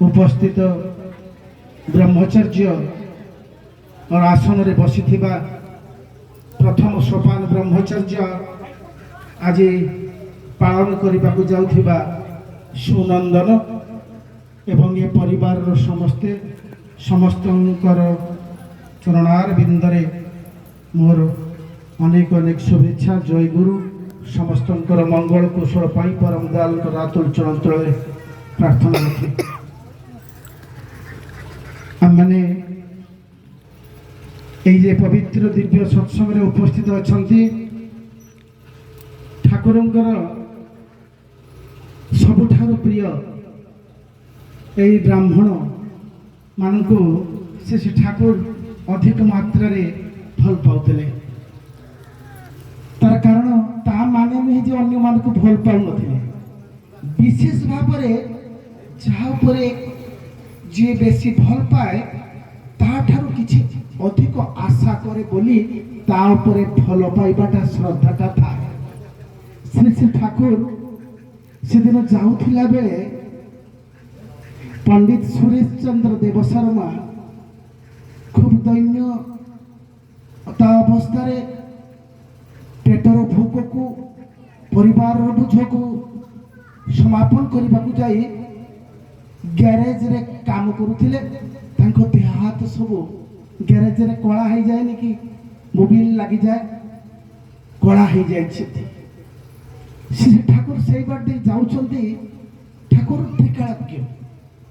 उपस्थित ब्रह्मचर्य और आसन रे बसी प्रथम सोपान ब्रह्मचर्य आज पालन करने को जाउथिबा सुनंदन एवं ये परिवार समस्ते समस्तंकर चरणार बिंदरे मोर अनेक अनेक शुभेच्छा। जय गुरु समस्तंकर मंगल कुशल पाई परम दयाल रातुल चरण तले प्रार्थना रखी। आम मैंने ये पवित्र दिव्य सत्संग उपस्थित अच्छा ठाकुरंकर सबुठार प्रिय यही ब्राह्मण मानू से ठाकुर अधिक मात्रा रे भल पाउतले। तार कारण ता माने नहीं जे अन्य मान को भल पाउ नथिले, विशेष भाव जहा उपरे जे बेसी भल पाए ता ठारू किछि अधिक आशा करे बोली ता उपरे भल पाइबाटा श्रद्धाटा थाए। श्री श्री ठाकुर से दिन जाउथिला बेले पंडित सुरेश चंद्र देव शर्मा खूब दैन्य अवस्था पेटर भोक को परिवार बोझ को समापन करने को जाई ग्यारेज रे काम करुथिले। तांको देह हाथ सब ग्यारेज रे कला हो जाए नि कि मोबिल लगी जाए कला हो जाए। श्री ठाकुर से बाटे जाउछंती ठाकुर त्रिकालज्ञ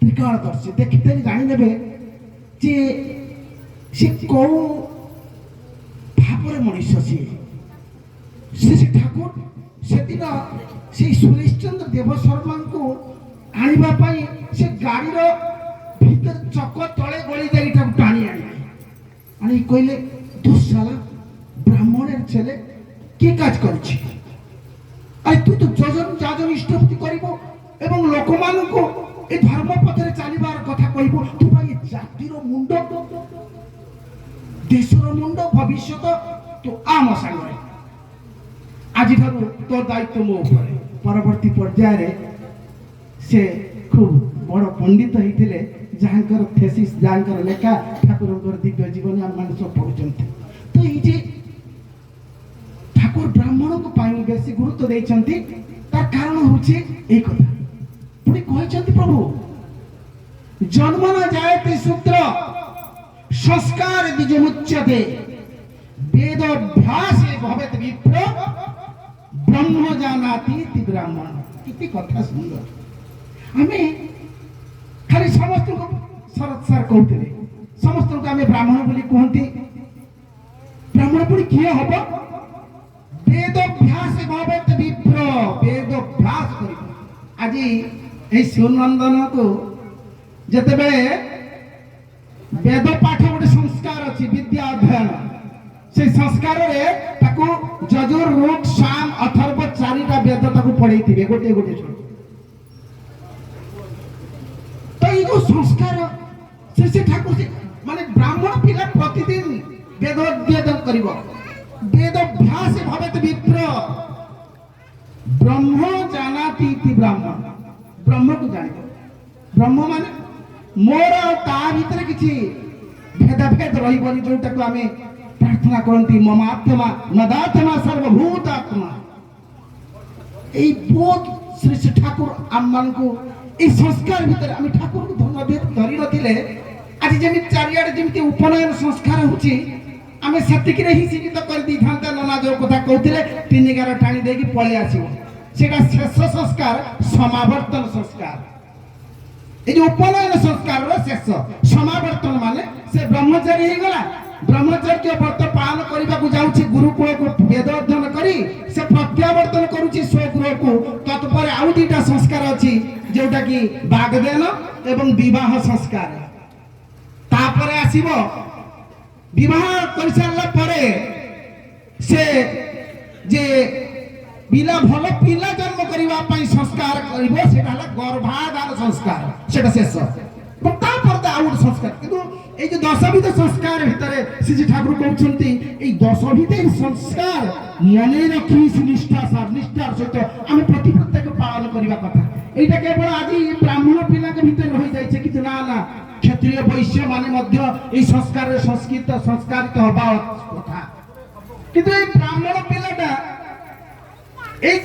त्रिकालदर्शी देखते जाने जे से कौ भाव मनीष सी ठाकुर से दिन से सुरेश चंद्र देव शर्मा को आने से गाड़ीर भीतर चक तले गली जाए टाणी आनी कहले दुशाला ब्राह्मण चले कि काज कर तू तो जजन जाजन इष्टपति कर लोक मान को ए धर्म पथरे चलबार कथा कहबो तू भाई जातिर मुंड देशर मुंड भविष्य तो आम सांगे आज तो दायित्व मो उपरे। परवर्ती पर्याय से खूब बड़ पंडित होते जहाँकर थेसिस जहाँकर लेखा ठाकुर दिव्य जीवन आम मान सब पढ़ुंट। तो ये ठाकुर ब्राह्मण को बेसी गुरुत्व देते तार कारण हूँ यही कथा पुणी कहते प्रभु जन्म न जायते शूद्र संस्कार द्विजमुच्यते वेदाभ्यास भवेत विप्र ब्रह्म जानाति ब्राह्मण। कितनी कथा सुंदर आमे खाली समस्त को शरद सर कहते समस्त को आमे ब्राह्मण बोली कहती ब्राह्मण पुणी किए हम वेदाभ्यास भवेत विप्र वेदाभ्यास कर आज यही सुनंदन को जिते वेद पाठ गोटे संस्कार अच्छी विद्या अध्ययन से संस्कार जजुर रूट शाम अथर्व चारिटा वेद पढ़े थे गोटे गोटे छुआ। तो ये जो संस्कार से ठाकुर से माने ब्राह्मण पिला प्रतिदिन वेद अध्ययन कर वेदाभ्यास भवेत विप्र ब्रह्म जानाति ब्राह्मण ब्रह्म को जान ब्रह्म माने मोर ता भीतर किछि भेद रही जोटा आम प्रार्थना करती ममात्मा मदात्मा सर्वभूतात्मा यही बोध श्री श्री ठाकुर आम मान को ये संस्कार भीतर आम ठाकुर को धन धरी नथिले आज जमी चारियाडे जमी उपनयन संस्कार होची आम सेतिक ही सीमित कर दी था नना जो कथा कहते तीन गार टाणी देकी पलि आसो सेटा शेष संस्कार समावर्तन संस्कार ये जो उपनयन संस्कार शेष समावर्तन माने से ब्रह्मचारी हो गला ब्रह्मचर्य व्रत पालन करने को जाऊँगी गुरुकुल को वेद अध्ययन करी से प्रत्यावर्तन करुच्ची स्वगृह को तत्पर आउ दुटा संस्कार अच्छी जोटा कि बागदान एवं विवाह संस्कार तापरे आसीबो विवाह कर सारा परे से जे पिला भल पिला जन्म करबा पई संस्कार करिवो सेटा हला गर्भाधान संस्कार सेटा शेष बता परदा आउट संस्कार किंतु ए जे दशविध संस्कार भितरे श्री ठाकुर कहउछंती ए दशविध संस्कार मने रखी निष्ठा सहित आम प्रति प्रत्येक पालन करबा कथा এইটা কেবল আজি ব্রাহ্মণ পিলাকে ভিতরে রয়ে যাইছে, কিন্তু না না ক্ষত্রিয় বৈশ্য মানে মধ্য এই সংস্কারের সংস্কারিত হবা কথা, কিন্তু এই ব্রাহ্মণ পিলাটা এই